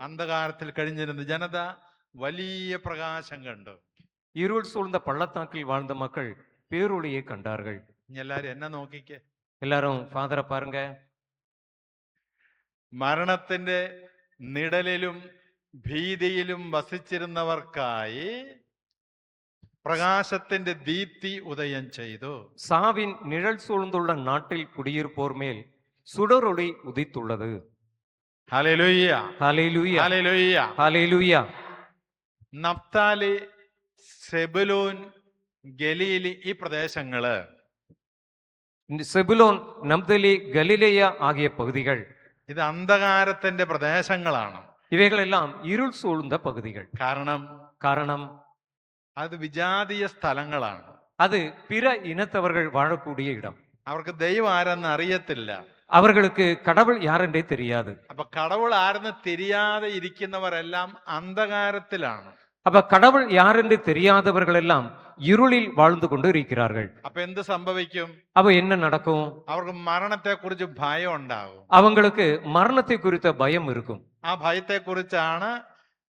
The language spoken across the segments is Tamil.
അന്ധകാരത്തിൽ കഴിഞ്ഞിരുന്ന ജനത വലിയ പ്രകാശം കണ്ടു. இருள் சூழ்ந்த பள்ளத்தாக்கில் வாழ்ந்த மக்கள் பேரொளியை கண்டார்கள். ഇനി എല്ലാരും എന്നെ നോക്കിക്കേ. எல்லாரும் ஃபாதரை பாருங்க. മരണത്തിന്റെ നിഴലിലും ഭീതിയിലും വസിച്ചിരുന്നവർക്കായി പ്രകാശത്തിന്റെ ദീപ്തി ഉദയം ചെയ്തു. சாவின் நிழல் சூழ்ந்துள்ள நாட்டில் குடியிருப்போர் மேல் சுடரொளி உதித்துள்ளது. ഹല്ലേലൂയ, ஹல்லேலூயா, ഹല്ലേലൂയ. ஹல்லேலூயா. നഫ്താലി, സെബുലൂൻ, ഗലീലി ഈ പ്രദേശങ്ങള് செபுலோன், நப்தலி, கலிலேயா ஆகிய பகுதிகள் ഇത് അന്ധകാരത്തിന്റെ പ്രദേശങ്ങളാണ്. இவைகளெல்லாம் இருள் சூழ்ந்த பகுதிகள். காரணம் അത് വിജാതീയ സ്ഥലങ്ങളാണ്. அது பிற இனத்தவர்கள் வாழக்கூடிய இடம். അവർക്ക് ദൈവം ആരെന്ന് അറിയത്തില്ല. அவர்களுக்கு கடவுள் யாரென்றே தெரியாது. അപ്പൊ കടവുൾ ആരെന്ന് தெரியாതെ ഇരിക്കുന്നവരെല്ലാം അന്ധകാരത്തിലാണ്. அப்ப கடவுள் யாரென்று தெரியாதவர்கள் எல்லாம் இருளில் வாழ்ந்து கொண்டு இருக்கிறார்கள். അപ്പൊ എന്ത് സംഭവിക്കും? அப்ப என்ன நடக்கும்? അവർക്ക് മരണത്തെ കുറിച്ച് ഭയം ഉണ്ടാകും. அவங்களுக்கு மரணத்தை குறித்த பயம் இருக்கும். ആ ഭയത്തെ കുറിച്ചാണ്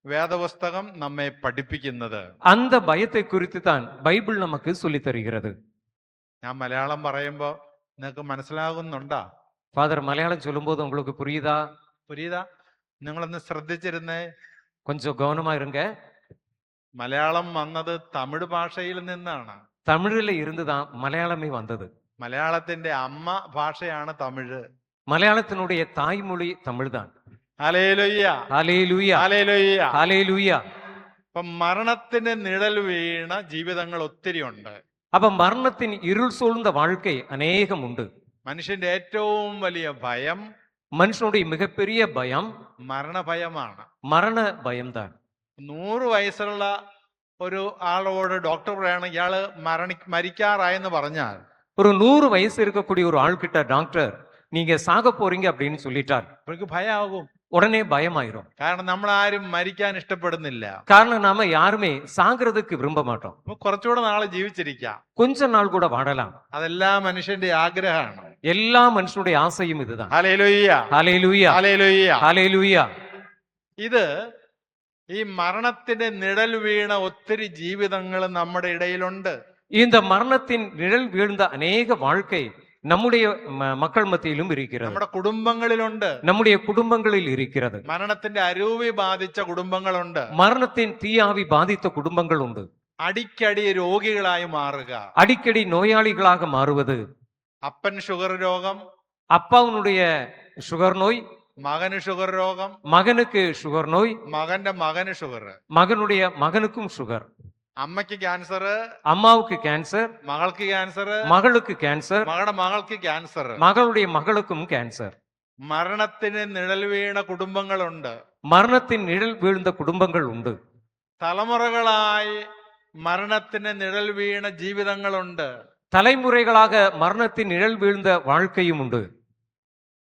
വേദപുസ്തകം നമ്മെ പഠിപ്പിക്കുന്നത്. அந்த பயத்தை குறித்து தான் பைபிள் நமக்கு சொல்லி தருகிறது. ഞാൻ മലയാളം പറയുമ്പോ നിങ്ങൾക്ക് മനസ്സിലാകുന്നുണ്ടോ? ஃபாதர் மலையாளம் சொல்லும்போது உங்களுக்கு புரியுதா? നിങ്ങളൊന്ന് ശ്രദ്ധിച്ചിരുന്നേ. கொஞ்சம் கவனமா இருங்க. മലയാളം വന്നത് തമിഴ് ഭാഷയിൽ നിന്നാണ്. தமிழ்ல இருந்துதான் மலையாளமே வந்தது. മലയാളത്തിന്റെ അമ്മ ഭാഷയാണ് തമിഴ്. மலையாளத்தினுடைய தாய்மொழி தமிழ் தான். Hallelujah, hallelujah, hallelujah, hallelujah. അപ്പൊ മരണത്തിന് നിഴൽ വീണ ജീവിതങ്ങൾ ഒത്തിരി ഉണ്ട്. அப்ப மரணத்தின் இருள் சூழ்ந்த வாழ்க்கை அநேகம் உண்டு. മനുഷ്യന്റെ ഏറ്റവും വലിയ ഭയം, மனுஷனுடைய மிகப்பெரிய பயம் മരണഭയമാണ്. மரண பயம்தான். 100 വയസ്സുള്ള ഒരു ആളോട് ഡോക്ടർ പറയാണ് ഇയാള് മരിക്കാറായെന്ന് പറഞ്ഞാൽ ஒரு 100 வயசு இருக்கக்கூடிய ஒரு ஆள்கிட்ட டாக்டர் நீங்க சாக போறீங்க அப்படின்னு சொல்லிட்டார், അവർക്ക് ഭയമാകും. உடனே பயமாயிரும். കാരണം നമ്മൾ ആരും മരിക്കാൻ ഇഷ്ടപ്പെടുന്നില്ല. காரணம் நாம யாருமே சாகிறதுக்கு விரும்ப மாட்டோம். കുറച്ചുകൂടെ നാളെ ജീവിച്ചിരിക്കാം, கொஞ்ச நாள் கூட வாழலாம். അതെല്ലാ മനുഷ്യന്റെ ആഗ്രഹമാണ്. எல்லா மனுஷனுடைய ஆசையும் இதுதான். ഹല്ലേലൂയ, ஹல்லேலூயா, ഹല്ലേലൂയ. ஹல்லேலூயா. ഇത് ഈ മരണത്തിന്റെ നിഴൽ വീണ ഒത്തിരി ജീവിതങ്ങൾ നമ്മുടെ ഇടയിലുണ്ട്. இந்த மரணத்தின் நிழல் வீழ்ந்த அநேக வாழ்க்கை நம்முடைய மக்கள் மத்தியிலும் இருக்கிறது. നമ്മുടെ കുടുംബങ്ങളിലുണ്ട്. நம்முடைய குடும்பங்களில் இருக்கிறது. മരണത്തിന്റെ അരൂപി ബാധിച്ച കുടുംബങ്ങളുണ്ട്. மரணத்தின் தீயாவி பாதித்த குடும்பங்கள் உண்டு. അടിക്കടി രോഗികളായി മാറുക, அடிக்கடி நோயாளிகளாக மாறுவது. അപ്പൻ ഷുഗർ രോഗം, அப்பாவுடைய சுகர் நோய், മകന് ഷുഗർ രോഗം, மகனுக்கு சுகர் நோய், മകന്റെ മകന് ഷുഗർ, மகனுடைய மகனுக்கும் சுகர், അമ്മയ്ക്ക് ക്യാൻസർ, அம்மாவுக்கு கேன்சர், മകൾക്ക് ക്യാൻസർ, மகளுக்கு கேன்சர், മകളുടെ മകൾക്ക് ക്യാൻസർ. மகளுடைய மகளுக்கும் கேன்சர். മരണത്തിന് നിഴൽ വീണ കുടുംബങ്ങളുണ്ട്. மரணத்தின் நிழல் வீழ்ந்த குடும்பங்கள் உண்டு. തലമുറകളായി മരണത്തിന് നിഴൽ വീണ ജീവിതങ്ങളുണ്ട്. தலைமுறைகளாக மரணத்தின் நிழல் வீழ்ந்த வாழ்க்கையும் உண்டு.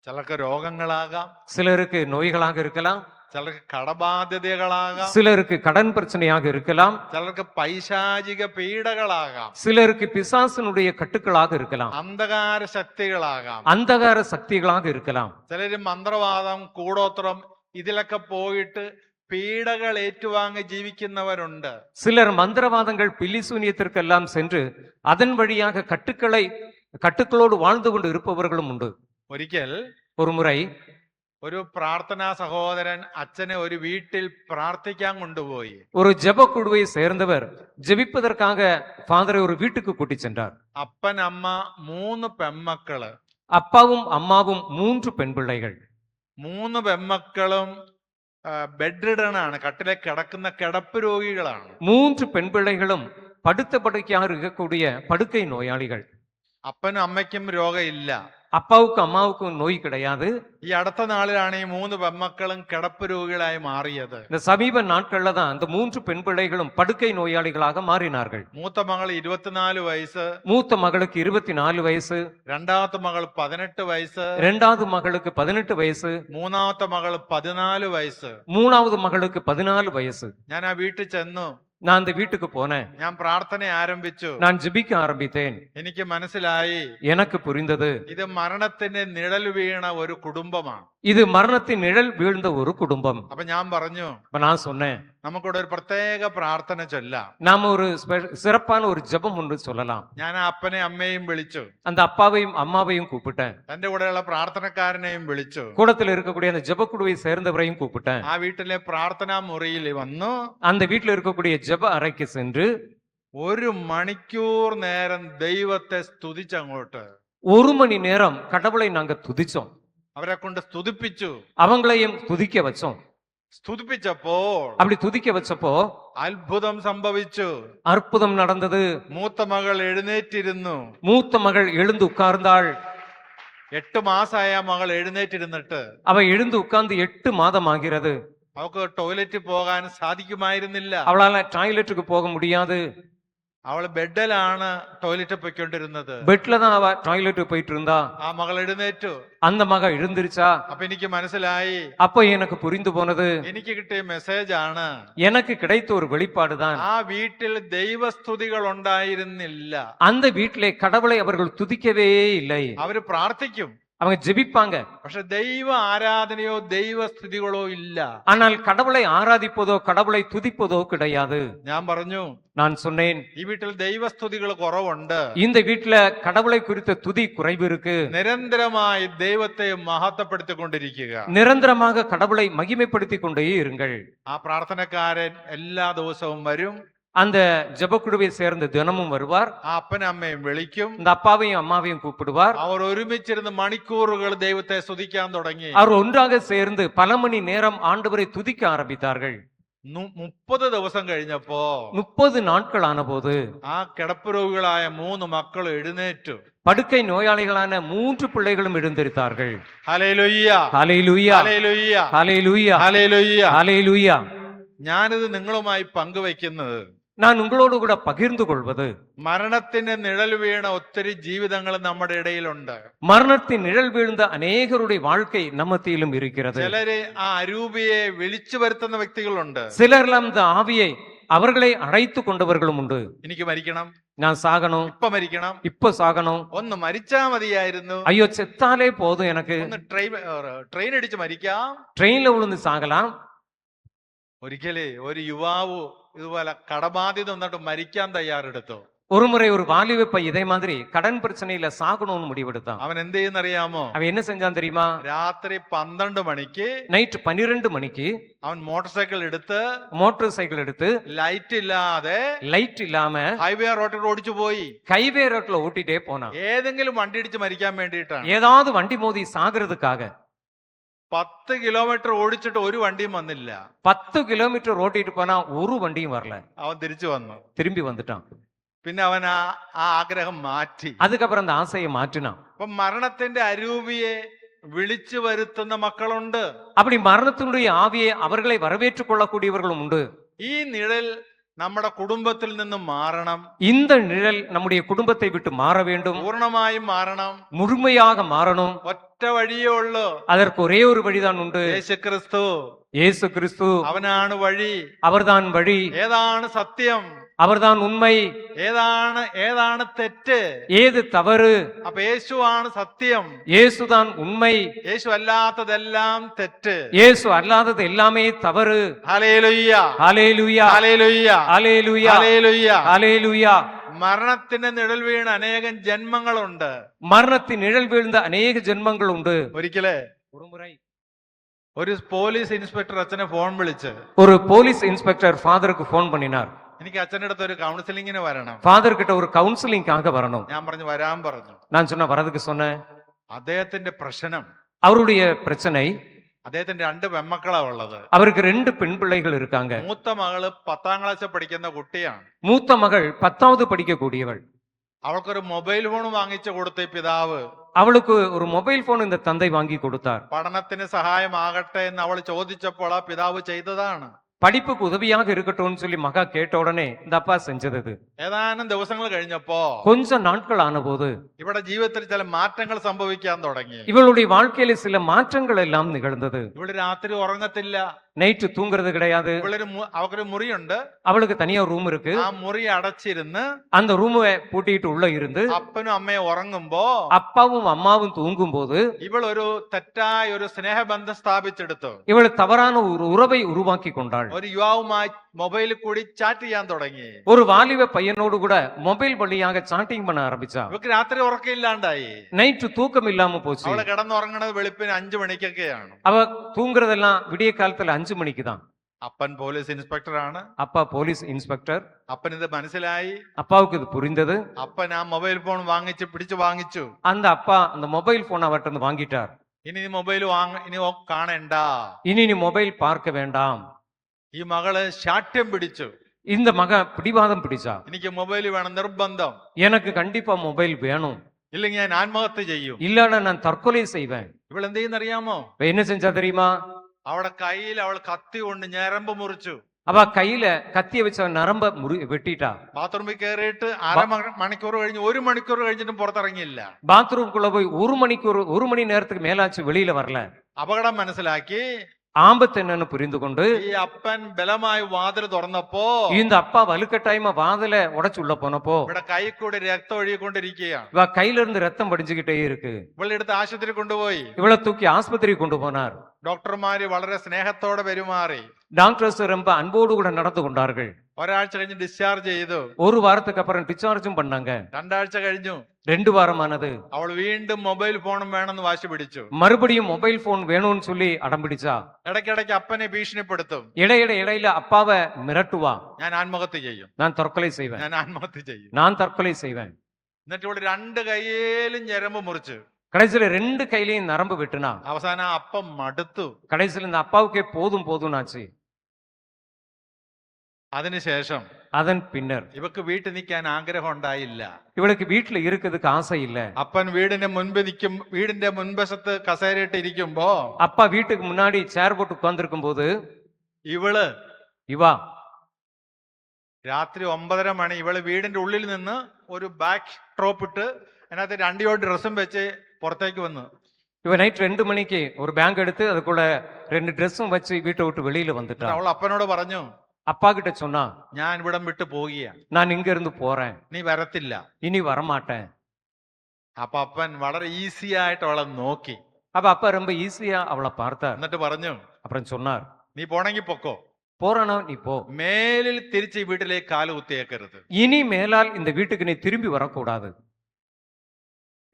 ചിലർക്ക് രോഗങ്ങളാകാം, சிலருக்கு நோய்களாக இருக்கலாம், ചിലർക്ക് കടബാധ്യതകളാകാം, சிலருக்கு கடன் பிரச்சனையாக இருக்கலாம், ചിലർക്ക് പൈശാചിക പീഡകളാകാം, சிலருக்கு பிசாசினுடைய கட்டுக்களாக இருக்கலாம், അന്ധകാര ശക്തികളാകാം, அந்தகார சக்திகளாக இருக்கலாம். ചിലര് മന്ത്രവാദം, കൂടോത്രം ഇതിലൊക്കെ പോയിട്ട് പീഡകൾ ഏറ്റുവാങ്ങി ജീവിക്കുന്നവരുണ്ട്. சிலர் மந்திரவாதங்கள் பில்லிசூனியத்திற்கெல்லாம் சென்று அதன் வழியாக கட்டுக்களோடு வாழ்ந்து கொண்டு இருப்பவர்களும் உண்டு. ഒരിക്കൽ ஒரு முறை ഒരു പ്രാർത്ഥനാ സഹോദരൻ അച്ഛനെ ഒരു വീട്ടിൽ പ്രാർത്ഥിക്കാൻ കൊണ്ടുപോയി. ஒரு ஜெப குழுவை சேர்ந்தவர் ஜெபிப்பதற்காக ஃபாதரை ஒரு வீட்டுக்கு கூட்டி சென்றார். അപ്പൻ, അമ്മ, 3 പെമ്മക്കള്. அப்பாவும் அம்மாவும் 3 பெண் பிள்ளைகள். 3 പെമ്മക്കളും ബെഡ് റിഡൺ ആണ്, കട്ടിലെ കിടക്കുന്ന കിടപ്പ് രോഗികളാണ്. 3 பெண் பிள்ளைகளும் படுத்த படுக்கையாக இருக்கக்கூடிய படுக்கை நோயாளிகள். അപ്പനും അമ്മയ്ക്കും രോഗമില്ല. அப்பாவுக்கும் அம்மாவுக்கும் நோய் கிடையாது. ഈ അടുത്ത നാളിലാണ് ഈ 3 പെമ്മക്കളും കിടപ്പ് രോഗികളായി മാറിയത്. இந்த சமீப நாட்கள்ல தான் அந்த 3 பெண் பிள்ளைகளும் படுக்கை நோயாளிகளாக மாறினார்கள். മൂത്ത മകൾ 24 വയസ്സ്, மூத்த மகளுக்கு 24 வயசு, രണ്ടാമത്തെ മകൾ 18 വയസ്സ്, இரண்டாவது மகளுக்கு 18 வயசு, മൂന്നാമത്തെ മകൾ 14 വയസ്സ്. மூணாவது மகளுக்கு 14 வயசு. ഞാൻ ആ വീട്ടിൽ ചെന്നു. நான் அந்த வீட்டுக்கு போனேன். ഞാൻ പ്രാർത്ഥന ആരംഭിച്ചു. நான் ஜெபிக்க ஆரம்பித்தேன். എനിക്ക് മനസ്സിലായി எனக்கு புரிந்தது, ഇത് മരണത്തിന്റെ നിഴൽ വീണ ഒരു കുടുംബമാണ്. இது மரணத்தின் நிழல் வீழ்ந்த ஒரு குடும்பம். അപ്പൊ ഞാൻ പറഞ്ഞു, அப்ப நான் சொன்னேன், നമുക്കിവിടെ ഒരു പ്രത്യേക പ്രാർത്ഥന ചൊല്ലാം. நாம ஒரு சிறப்பான ஒரு ஜெபம் ஒன்று சொல்லலாம். ഞാൻ ആ അപ്പനെ അമ്മയും വിളിച്ചു, அந்த அப்பாவையும் அம்மாவையும் கூப்பிட்டேன். തന്റെ കൂടെയുള്ള പ്രാർത്ഥനക്കാരനെയും വിളിച്ചു. கூடத்தில் இருக்கக்கூடிய அந்த ஜெபக்குழுவை சேர்ந்தவரையும் கூப்பிட்டேன். ആ വീട്ടിലെ പ്രാർത്ഥനാ മുറിയിൽ വന്നു அந்த வீட்டில் இருக்கக்கூடிய ஜெப அறைக்கு சென்று 1 മണിക്കൂർ നേരം ദൈവത്തെ സ്തുതിച്ചങ്ങോട്ട് ஒரு மணி நேரம் கடவுளை நாங்க துதிச்சோம். അവരെ കൊണ്ട് സ്തുതിപ്പിച്ചു. அவங்களையும் துதிக்க வச்சோம். സ്തുതിപ്പിച്ചപ്പോൾ அப்படி துதிக்க வச்சப்போ അത്ഭുതം സംഭവിച്ചു. அற்புதம் நடந்தது. മൂത്ത മകൾ എഴുന്നേറ്റിരുന്നു. மூத்த மகள் எழுந்து உட்கார்ந்தாள். 8 മാസമായ മകൾ എഴുന്നേറ്റിരുന്നിട്ട് அவ எழுந்து உட்கார்ந்து 8 மாதம் ஆகிறது. അവൾക്ക് ടോയ്ലറ്റിൽ പോകാൻ സാധിക്കുമായിരുന്നില്ല. அவளால டாய்லெட்டுக்கு போக முடியாது. അവൾ ബെഡിലാണ് ടോയ്ലറ്റ് പോയിക്കൊണ്ടിരുന്നത്. பெட்ல தான் அவ டாய்லெட்டுக்கு போயிட்டு இருந்தா. ആ മകൾ എഴുന്നേറ്റു. அந்த மக எழுந்திருச்சா. അപ്പൊ എനിക്ക് മനസ്സിലായി, அப்ப எனக்கு புரிந்து போனது, എനിക്ക് കിട്ടിയ മെസ്സേജ് ആണ്, எனக்கு கிடைத்த ஒரு வெளிப்பாடுதான். ആ വീട്ടിൽ ദൈവസ്തുതികൾ ഉണ്ടായിരുന്നില്ല. அந்த வீட்டிலே கடவுளை அவர்கள் துதிக்கவே இல்லை. അവര് പ്രാർത്ഥിക്കും, அவங்க ஜெபிப்பாங்க, പക്ഷെ ദൈവ ആരാധനയോ ദൈവസ്തുതികളോ ഇല്ല. ஆனால் கடவுளை ஆராதிப்பதோ கடவுளை துதிப்பதோ கிடையாது. ഞാൻ പറഞ്ഞു, நான் சொன்னேன், ഈ വീട്ടിൽ ദൈവസ്തുതികൾ കുറവുണ്ട്. இந்த வீட்டுல கடவுளை குறித்த துதி குறைவு இருக்கு. നിരന്തരമായി ദൈവത്തെ മഹത്വപ്പെടുത്തിക്കൊണ്ടിരിക്കുക. நிரந்தரமாக கடவுளை மகிமைப்படுத்தி கொண்டே இருங்கள். ആ പ്രാർത്ഥനക്കാരൻ എല്ലാ ദിവസവും വരും. அந்த ஜெபக்குழுவை சேர்ந்த தினமும் வருவார். ആ അപ്പനും അമ്മയും വിളിക്കും. இந்த அப்பாவையும் அம்மாவையும் கூப்பிடுவார். അവർ ഒരുമിച്ചിരുന്ന് മണിക്കൂറുകൾ ദൈവത്തെ സ്തുതിക്കാൻ തുടങ്ങി. அவர் ஒன்றாக சேர்ந்து பல மணி நேரம் ஆண்டவரை துதிக்க ஆரம்பித்தார்கள். 30 ദിവസം കഴിഞ്ഞപ്പോ 30 நாட்கள் ஆன போது ആ കിടപ്പ് രോഗികളായ 3 മക്കൾ എഴുന്നേറ്റു. படுக்கை நோயாளிகளான 3 பிள்ளைகளும் எழுந்திருத்தார்கள். ഹല്ലേലൂയ, ஹல்லேலூயா, ഹല്ലേലൂയ, ஹல்லேலூயா, ഹല്ലേലൂയ. ஹல்லேலூயா. ഞാനിത് നിങ്ങളുമായി പങ്കുവെക്കുന്നത്, நான் உங்களோடு கூட பகிர்ந்து கொள்வது, മരണത്തിന്റെ നിഴൽ വീണ ഒത്തിരി ജീവിതങ്ങൾ നമ്മുടെ ഇടയിലുണ്ട്. மரணத்தின் நிழல் வீழ்ந்த அநேகருடைய வாழ்க்கை நம்மத்திலும் இருக்கிறது. ചിലര് ആ അരൂപിയെ വിളിച്ചു വരുത്തുന്ന വ്യക്തികളുണ്ട്. சிலர்லாம் இந்த ஆவியை அவர்களை அழைத்து கொண்டவர்களும் உண்டு. എനിക്ക് മരിക്കണം, நான் சாகணும், ഇപ്പൊ മരിക്കണം, இப்ப சாகணும், ഒന്ന് മരിച്ചാ മതിയായിരുന്നു, ஐயோ செத்தாலே போதும், எனக்கு ഒന്ന് ട്രെയിൻ അടിച്ച് മരിക്കാം. ட்ரெயின்ல விழுந்து சாகலாம். ഒരിക്കലേ ഒരു യുവാവ് ഇതുപോലെ കടബാധ്യത വന്നിട്ട് മരിക്കാൻ തയ്യാറെടുത്തു. ஒரு முறை ஒரு வாலிப இதே மாதிரி கடன் பிரச்சனையில சாகணும்னு முடிவெடுத்தான். അവൻ എന്ത് ചെയ്യുന്നറിയാമോ? அவன் என்ன செஞ்சான் தெரியுமா? രാത്രി 12 മണിക്ക് நைட் 12 மணிக்கு അവൻ மோட்டார் சைக்கிள் எடுத்து ലൈറ്റ് ഇല്ലാതെ லைட் இல்லாம ഹൈവേ റോഡിൽ ഓടിച്ചു പോയി. ஹைவே ரோட்ல ஓட்டிட்டே போனான். ഏതെങ്കിലും വണ്ടി ഇടിച്ച് മരിക്കാൻ വേണ്ടിയിട്ടാണ്. ஏதாவது வண்டி மோதி சாகிறதுக்காக. 10 കിലോമീറ്റർ ഓടിച്ചിട്ട് ഒരു വണ്ടിയും വന്നില്ല. 10 കിലോമീറ്റർ ஓட்டிட்டு போனா ஒரு வண்டியும் வரல. അവൻ തിരിച്ചു വന്നു. திரும்பி வந்துட்டான். പിന്നെ അവൻ ആ ആഗ്രഹം മാറ്റി. அதுக்கப்புறம் அந்த ஆசையை மாற்றினான். അപ്പൊ മരണത്തിന്റെ അരൂപിയെ വിളിച്ചു വരുത്തുന്ന മക്കളുണ്ട്. அப்படி மரணத்தினுடைய ஆவியை அவர்களை வரவேற்றுக் கொள்ளக்கூடியவர்களும் உண்டு. ഈ നിഴൽ നമ്മുടെ കുടുംബത്തിൽ നിന്ന് മാറണം. இந்த நிழல் நம்முடைய குடும்பத்தை விட்டு மாற வேண்டும். പൂർണ്ണമായും മാറണം. முழுமையாக மாறணும். ഒറ്റ വഴിയേ ഉള്ളൂ. அதற்கு ஒரே ஒரு வழிதான் உண்டு. യേശുക്രിസ്തു. இயேசு கிறிஸ்து അവനാണ് വഴി. அவர்தான் வழி. ഏതാണ് സത്യം? அவர்தான் உண்மை. ഏതാണ് തെറ്റ്? ஏது தவறு? അപ്പൊ യേശുവാണ് സത്യം. இயேசுதான் உண்மை. യേശു അല്ലാത്തതെല്ലാം തെറ്റ്. இயேசு அல்லாதது எல்லாமே தவறு. ഹല്ലേലൂയ, ஹல்லேலூயா, ഹല്ലേലൂയ, ஹல்லேலூயா, ഹല്ലേലൂയ. ஹல்லேலூயா. മരണത്തിന്റെ നിഴൽ വീണ അനേകം ജന്മങ്ങളുണ്ട്. மரணத்தின் நிழல் வீழ்ந்த அநேக ஜென்மங்கள் உண்டு. ഒരിക്കലേ ஒரு முறை ഒരു പോലീസ് ഇൻസ്പെക്ടർ അച്ഛനെ ഫോൺ വിളിച്ച്, ஒரு போலீஸ் இன்ஸ்பெக்டர் ஃபாதருக்கு போன் பண்ணினார். എനിക്ക് അച്ഛൻ്റെ അടുത്ത് ഒരു കൗൺസിലിങ്ങിന് വരണം. ஃபாதர் கிட்ட ஒரு கவுன்சிலிங்காக வரணும். ഞാൻ പറഞ്ഞു വരാൻ പറഞ്ഞു. நான் சொன்ன வரதுக்கு சொன்னேன். അദ്ദേഹത്തിന്റെ പ്രശ്നം, அவருடைய பிரச்சனை, അദ്ദേഹത്തിന് 2 പെൺമക്കളാ ഉള്ളത്. அவருக்கு 2 பெண் பிள்ளைகள் இருக்காங்க. മൂത്ത മകള് 10ാം ക്ലാസ്സിൽ പഠിക്കുന്ന കുട്ടിയാണ്. மூத்த மகள் 10வது படிக்கக்கூடியவள். അവൾക്കൊരു മൊബൈൽ ഫോൺ വാങ്ങിച്ചു കൊടുത്ത പിതാവ് அவளுக்கு ஒரு மொபைல் போன் இந்த தந்தை வாங்கி கொடுத்தார். പഠനത്തിന് സഹായമാകട്ടെ എന്ന് അവൾ ചോദിച്ചപ്പോൾ ആ പിതാവ് ചെയ്തതാണ്. படிப்புக்கு உதவியாக இருக்கட்டும்னு சொல்லி மகா கேட்ட உடனே இந்த அப்பா செஞ்சது. ഏതാനും ദിവസങ്ങൾ കഴിഞ്ഞപ്പോ, கொஞ்ச நாட்கள் ஆன போது ഇവിടെ ജീവിതത്തിൽ ചില മാറ്റങ്ങൾ സംഭവിക്കാൻ തുടങ്ങി. இவளுடைய வாழ்க்கையில சில மாற்றங்கள் எல்லாம் நிகழ்ந்தது. ഇവള് രാത്രി ഉറങ്ങത്തില്ല. நைட்டு தூங்குறது கிடையாது. അവക്കൊരു മുറിയുണ്ട്. அவளுக்கு தனியா ரூம் இருக்கு. ആ മുറി അടച്ചിരുന്ന് அந்த ரூமை பூட்டிட்டு உள்ள இருந்து അപ്പനും അമ്മയും ഉറങ്ങുമ്പോ அப்பாவும் அம்மாவும் தூங்கும் போது ഇവൾ ഒരു തെറ്റായ ഒരു സ്നേഹബന്ധം സ്ഥാപിച്ചെടുത്തു. இவள் தவறான ஒரு உறவை உருவாக்கி கொண்டாள். ഒരു യുവാവുമായി മൊബൈലിൽ കൂടി ചാറ്റ് ചെയ്യാൻ തുടങ്ങി. ஒரு வாலிப பையனோடு கூட மொபைல் வழியாக சாட்டிங் பண்ண ஆரம்பிச்சா. ഇവക്ക് രാത്രി ഉറക്കമില്ലാണ്ടായി. நைட்டு தூக்கம் இல்லாம போச்சு. അവള് കിടന്നുറങ്ങണത് വെളുപ്പിന് 5 മണിക്കൊക്കെയാണ്. அவ தூங்குறதெல்லாம் விடிய காலத்துல 5 மணிக்கு தான். അപ്പൻ പോലീസ് ഇൻസ്പെക്ടറാണ്. அப்பா போலீஸ் இன்ஸ்பெக்டர். അപ്പൻ ഇത് മനസ്സിലായി. அப்பாவுக்கு இது புரிந்தது. അപ്പൻ ആ മൊബൈൽ ഫോൺ പിടിച്ചു വാങ്ങിച്ചു. அந்த அப்பா அந்த மொபைல் போன் அவர்கிட்ட இருந்து வாங்கிட்டார். ഇനി നീ മൊബൈൽ ഇനി കാണണ്ട. இனி நீ மொபைல் பார்க்க வேண்டாம். ഈ മകള് ശാഠ്യം പിടിച്ചു. இந்த மக பிடிவாதம் பிடிச்சா. എനിക്ക് മൊബൈൽ വേണം, നിർബന്ധം. எனக்கு കண்டிപ്പാ മൊബൈൽ വേணும். ഇല്ലെങ്കിൽ ഞാൻ ആത്മഹത്യ ചെയ്യും. இல்லன்னா நான் தற்கொலை செய்வேன். ഇവൾ എന്ത് ചെയ്യുന്നറിയാമോ? என்ன செஞ்சா தெரியுமா? അവളുടെ കയ്യിൽ അവൾ കത്തി കൊണ്ട് ഞരമ്പ് മുറിച്ചു. அவ கையில கத்திய வச்ச நரம்ப வெட்டிட்டா. ബാത്റൂമിൽ കയറിയിട്ട് മണിക്കൂർ കഴിഞ്ഞ് 1 മണിക്കൂർ കഴിഞ്ഞിട്ടും പുറത്തിറങ്ങിയില്ല. பாத்ரூம்குள்ள போய் 1 மணி நேரத்துக்கு மேலாச்சு வெளியில வரல. അപകടം മനസ്സിലാക്കി ஆபத்து என்னன்னு புரிந்து கொண்டு ഈ അപ്പൻ ബലമായി വാതിൽ തുറന്നപ്പോ இந்த அப்பா வலுக்கட்டாயமா வாതിல உடைச்சு உள்ள போனப்போ ഇവിടെ കൈ കൂടി രക്തം ഒഴുകിക്കൊണ്ടിരിക്കുകയാണ്. இவ கையில இருந்து ரத்தம் படிஞ்சுகிட்டே இருக்கு. ഇവളെ എടുത്ത് ആശുപത്രി കൊണ്ടുപോയി. இவளை தூக்கி ஆஸ்பத்திரி கொண்டு போனார். ഡോക്ടർമാര് വളരെ സ്നേഹത്തോടെ പെരുമാറി. டாக்டர்ஸ் ரொம்ப அன்போடு கூட நடந்து கொண்டார்கள். ഒരാഴ്ച കഴിഞ്ഞ് ഡിസ്ചാർജ് ചെയ്തു. ஒரு வாரத்துக்கு அப்புறம் டிஸ்சார்ஜும் பண்ணாங்க. 2 ആഴ്ച കഴിഞ്ഞു. 2 வாரமானது. അവൾ വീണ്ടും മൊബൈൽ ഫോണും വേണമെന്ന് വാശി പിടിച്ചു. மறுபடியும் மொபைல் போன் வேணும்னு சொல்லி அடம் பிடிச்சா. ഇടയ്ക്കിടയ്ക്ക് അപ്പനെ ഭീഷണിപ്പെടുത്തും. இடையில அப்பாவை மிரட்டுவா. ഞാൻ ആത്മഹത്യ ചെയ്യും, நான் தற்கொலை செய்வேன், ഞാൻ ആത്മഹത്യ ചെയ്യും. நான் தற்கொலை செய்வேன். എന്നിട്ട് ഇവിടെ 2 കൈയിലും ഞരമ്പ് മുറിച്ചു. கடைசியில 2 கையிலையும் நரம்பு வெட்டுனா. അവസാനം അപ്പം മടുത്തു. கடைசியில இந்த அப்பாவுக்கே போதும் ஆச்சு. അതിനുശേഷം அதன் பின்னர் ഇവക്ക് വീട്ടിൽ നിൽക്കാൻ ആഗ്രഹം ഉണ്ടായില്ല. இவளுக்கு வீட்டுல இருக்கிறதுக்கு ஆசை இல்ல. അപ്പൻ വീടിന്റെ മുൻവശത്ത് കസേരയിട്ട് ഇരിക്കുമ്പോ அப்பா வீட்டுக்கு முன்னாடி சேர் போட்டு உட்கார்ந்திருக்கும் போது ഇവള് இவா രാത്രി 9:30 മണി ഇവള് വീടിന്റെ ഉള്ളിൽ നിന്ന് ഒരു ബാക്ക് ഡ്രോപ്പ് ഇട്ട് അതിനകത്ത് 2 ജോഡി ഡ്രസ്സും വെച്ച് പുറത്തേക്ക് വന്നു. இவ நைட் 2 மணிக்கு ஒரு பேங்க் எடுத்து அதுக்குள்ள 2 ட்ரெஸ்ஸும் வச்சு வீட்டை விட்டு வெளியில வந்துட்டா. അവൾ അപ്പനോട് പറഞ്ഞു, அப்பா கிட்ட சொன்னா, ഞാൻ ഇവിടം വിട്ടു പോകുക, நான் ഇங்க இருந்து போறேன், നീ വരത്തില്ല, இனி வரமாட்டேன். അപ്പൊ അപ്പൻ വളരെ ഈസി ആയിട്ട് അവളെ നോക്കി. அப்ப அப்பா ரொம்ப ஈஸியா அவளை பார்த்தார். എന്നിട്ട് പറഞ്ഞു, அப்புறம் சொன்னார், നീ പോണെങ്കി പൊക്കോ, போறானோ நீ போ, മേലിൽ തിരിച്ച് ഈ വീട്ടിലേക്ക് കാല് കുത്തിയേക്കരുത്. இனி மேலால் இந்த வீட்டுக்கு நீ திரும்பி வரக்கூடாது.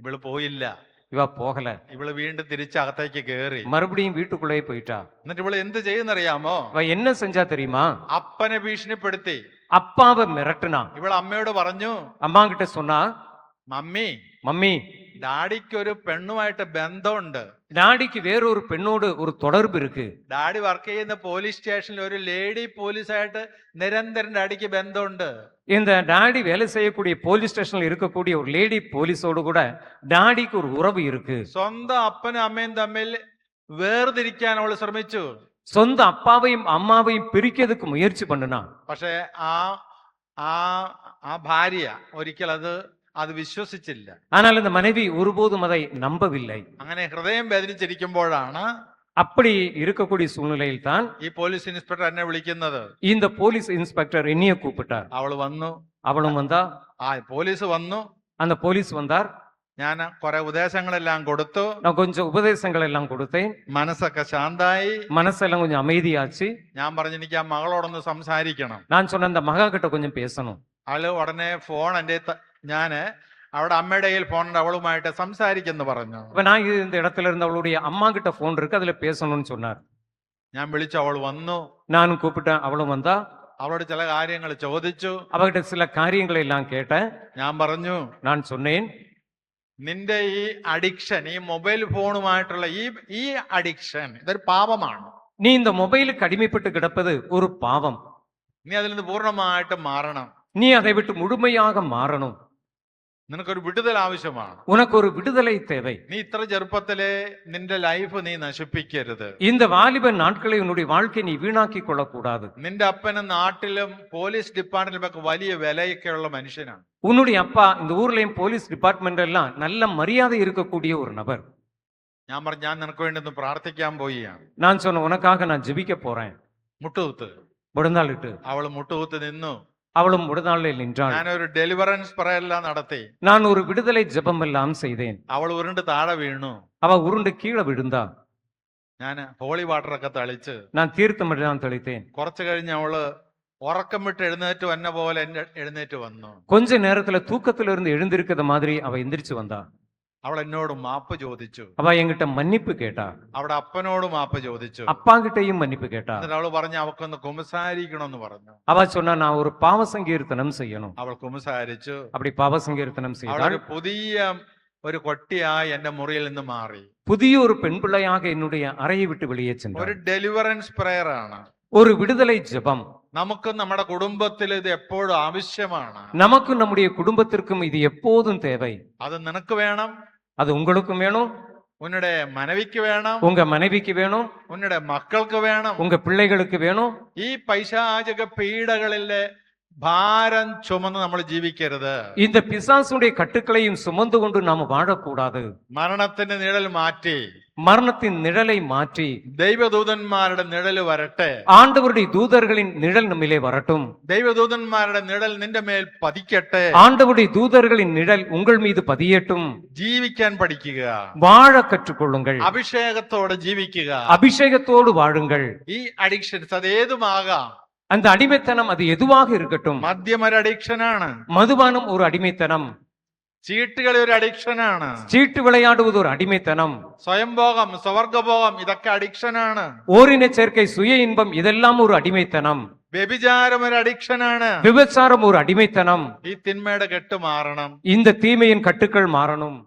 ഇവള് പോയില്ല. இவ போகல. ഇവള് വീണ്ടും തിരിച്ച് അകത്തേക്ക് കേറി. மறுபடியும் வீட்டுக்குள்ளே போயிட்டா. എന്നിട്ട് ഇവള് എന്ത് ചെയ്യുന്നറിയാമോ? இவ என்ன செஞ்சா தெரியுமா? അപ്പനെ ഭീഷണിപ്പെടുത്തി அப்பாவை மிரட்டுனா. ഇവള് അമ്മയോട് പറഞ്ഞു, அம்மா கிட்ட சொன்னா, മമ്മി மம்மி, ഡാഡിക്ക് ഒരു പെണ്ണുമായിട്ട് ബന്ധമുണ്ട്. டாடிக்கு வேறொரு பெண்ணோடு ஒரு தொடர்பு இருக்கு. ഡാഡി വർക്ക് ചെയ്യുന്ന പോലീസ് സ്റ്റേഷനിൽ ഒരു ലേഡി പോലീസായിട്ട് നിരന്തരം ഡാഡിക്ക് ബന്ധമുണ്ട്. இந்த டாடி வேலை செய்யக்கூடிய போலீஸ் ஸ்டேஷன்ல இருக்கக்கூடிய ஒரு லேடி போலீஸோடு கூட டாடிக்கு ஒரு உறவு இருக்கு. സ്വന്തം അപ്പനും അമ്മയും തമ്മിൽ വേർതിരിക്കാൻ അവൾ ശ്രമിച്ചു. சொந்த அப்பாவையும் அம்மாவையும் பிரிக்கிறதுக்கு முயற்சி பண்ணுனா. പക്ഷെ ആ ഭാര്യ ഒരിക്കൽ അത് വിശ്വസിച്ചില്ല. ஆனால் இந்த மனைவி ஒருபோதும் அதை நம்பவில்லை. അങ്ങനെ ഹൃദയം വേദനിച്ചിരിക്കുമ്പോഴാണ് அப்படி இருக்கக்கூடிய சூழ்நிலையில் தான் ഈ പോലീസ് ഇൻസ്പെക്ടർ എന്നെ വിളിക്കുന്നത്. இந்த போலீஸ் இன்ஸ்பெக்டர் என்னைய கூப்பிட்டார். അവള് വന്നു, அவளும் வந்தா. പോലീസ് വന്നു, அந்த போலீஸ் வந்தார். ഞാൻ കുറെ ഉപദേശങ്ങളെല്ലാം കൊടുത്തു. நான் கொஞ்சம் உபதேசங்கள் எல்லாம் கொடுத்தேன். മനസ്സൊക്കെ ശാന്തായി, மனசெல்லாம் கொஞ்சம் அமைதியாச்சு. ഞാൻ പറഞ്ഞു, എനിക്ക് ആ മകളോടൊന്ന് സംസാരിക്കണം. நான் சொன்ன அந்த மகா கிட்ட கொஞ்சம் பேசணும். അവള് ഉടനെ ഫോൺ ഞാന് അവിടെ അമ്മയുടെ കയ്യിൽ ഫോൺ ഉണ്ട്, അവളുമായിട്ട് സംസാരിക്കെന്ന് പറഞ്ഞു. இப்ப நான் இந்த இடத்துல இருந்து அவளுடைய அம்மா கிட்ட போன் இருக்கு, அதுல பேசணும்னு சொன்னார். ഞാൻ വിളിച്ചു, അവൾ വന്നു. நானும் கூப்பிட்டேன், அவளும் வந்தா. അവളോട് ചില കാര്യങ്ങൾ ചോദിച്ചു. அவகிட்ட சில காரியங்களை எல்லாம் கேட்டேன். ഞാൻ പറഞ്ഞു, நான் சொன்னேன், നിന്റെ ഈ അഡിക്ഷൻ, ഈ മൊബൈൽ ഫോണുമായിട്ടുള്ള ഈ അഡിക്ഷൻ ഇതൊരു പാപമാണ്. நீ இந்த மொபைலுக்கு அடிமைப்பட்டு கிடப்பது ஒரு பாவம். നീ അതിൽ നിന്ന് പൂർണ്ണമായിട്ട് മാറണം. நீ அதை விட்டு முழுமையாக மாறணும். നിനക്കൊരു വിടുതൽ ആവശ്യമാണ്. உனக்கு ஒரு விடுதலை தேவை. നീ ഇത്ര ചെറുപ്പത്തിലെ നിന്റെ ലൈഫ് നീ നശിപ്പിക്കരുത്. இந்த வாலிப நாட்களை உன்னுடைய வாழ்க்கை நீ வீணாக்கி கொள்ளக்கூடாது. നിന്റെ അപ്പനും നാട്ടിലും പോലീസ് ഡിപ്പാർട്ട്മെന്റിലൊക്കെ വലിയ വിലയൊക്കെയുള്ള മനുഷ്യനാണ്. உன்னுடைய அப்பா இந்த ஊர்லயும் போலீஸ் டிபார்ட்மெண்ட் எல்லாம் நல்ல மரியாதை இருக்கக்கூடிய ஒரு நபர். ഞാൻ പറഞ്ഞു ഞാൻ നിനക്ക് വേണ്ടി ഒന്ന് പ്രാർത്ഥിക്കാൻ പോയി. நான் சொன்னேன், உனக்காக நான் ஜெபிக்க போறேன். മുട്ടുകുത്ത്. முழந்தாளிட்டு അവള് മുട്ടുകുത്ത് നിന്നു. அவளும் முழந்தாளில் நின்றாள். ഞാനൊരു ഡെലിവറൻസ് പ്രയരെല്ലാം നടത്തി. நான் ஒரு விடுதலை ஜெபம் எல்லாம் செய்தேன். അവൾ ഉരുണ്ട് താഴെ വീണു. அவ உருண்டு கீழே விழுந்தா. ഞാൻ ഹോളി വാട്ടറൊക്കെ തളിച്ച് நான் தீர்த்தம் எல்லாம் தெளித்தேன். കുറച്ചു കഴിഞ്ഞ് അവള് ഉറക്കം വിട്ട് എഴുന്നേറ്റ് വന്ന പോലെ എഴുന്നേറ്റ് വന്നു. கொஞ்ச நேரத்துல தூக்கத்திலிருந்து எழுந்திருக்கிற மாதிரி அவ எந்திரிச்சு வந்தா. അവൾ എന്നോട് മാപ്പ് ചോദിച്ചു. அவ என்கிட்ட மன்னிப்பு கேட்டா. അവിടെ അപ്പനോട് മാപ്പ് ചോദിച്ചു. அப்பா கிட்டையும் மன்னிப்பு கேட்டா. എന്നിട്ട് അവള് പറഞ്ഞു അവക്കൊന്ന് കുമ്പസാരിക്കണമെന്ന് പറഞ്ഞു. அவ சொன்னா நான் ஒரு பாவ சங்கீர்த்தனம் செய்யணும். അവൾ കുമ്പസാരിച്ചു. அப்படி பாவ சங்கீர்த்தனம் செய்தாள். അവളൊരു പുതിയ ഒരു കൊട്ടിയായി എന്റെ മുറിയിൽ നിന്ന് മാറി. புதிய ஒரு பெண் பிள்ளையாக என்னுடைய அறையை விட்டு வெளியே ഒരു சென்றாள். ഡെലിവറൻസ് പ്രയർ ആണ്. ஒரு விடுதலை ஜெபம். നമുക്ക് നമ്മുടെ കുടുംബത്തിൽ ഇത് എപ്പോഴും ആവശ്യമാണ്. நமக்கும் நம்முடைய குடும்பத்திற்கும் இது எப்போதும் தேவை. അത് നിനക്ക് വേണം, அது உங்களுக்கும் வேணும், ഉന്നുടെ മനവിക്ക് വേണം, உங்க மனைவிக்கு வேணும், ഉന്നുടെ മക്കൾക്ക് വേണം. உங்க பிள்ளைகளுக்கு வேணும். ഈ പൈശാചിക പീഡകളിലെ ഭാരം ചുമന്ന് നമ്മൾ ജീവിക്കരുത്. இந்த பிசாசுடைய கட்டுக்களையும் சுமந்து கொண்டு நாம வாழக்கூடாது. മരണത്തിന്റെ നിഴൽ മാറ്റി மரணத்தின் நிழலை மாற்றி ദൈവദൂതന്മാരുടെ നിഴൽ വരട്ടെ. ஆண்டவருடைய தூதர்களின் நிழல் நம்மிலே வரட்டும். ദൈവദൂതന്മാരുടെ നിഴൽ നിന്റെ മേൽ പതിക്കട്ടെ. ஆண்டவருடைய தூதர்களின் நிழல் உங்கள் மீது பதியட்டும். ജീവിക്കാൻ പഠിക്കുക. வாழ கற்றுக்கொள்ளுங்கள். അഭിഷേകത്തോടെ ജീവിക്കുക. அபிஷேகத்தோடு வாழுங்கள். ഈ അഡിക്ഷൻസ് അത് ഏതുമാകാം. அந்த அடிமைத்தனம் அது எதுவாக இருக்கட்டும். മദ്യം ഒരു അഡിക്ഷനാണ്. மதுபானம் ஒரு அடிமைத்தனம். ചീട്ടുകളി ഒരു അഡിക്ഷനാണ്. சீட்டு விளையாடுவது ஒரு அடிமைத்தனம். സ്വയംഭോഗം സ്വർഗഭോഗം ഇതൊക്കെ അഡിക്ഷനാണ്. ஓரின சேர்க்கை, சுய இன்பம் இதெல்லாம் ஒரு அடிமைத்தனம். വ്യഭിചാരം ഒരു അഡിക്ഷനാണ്. விபச்சாரம் ஒரு அடிமைத்தனம். ഈ തിന്മയുടെ കെട്ട് മാറണം. இந்த தீமையின் கட்டுக்கள் மாறணும்.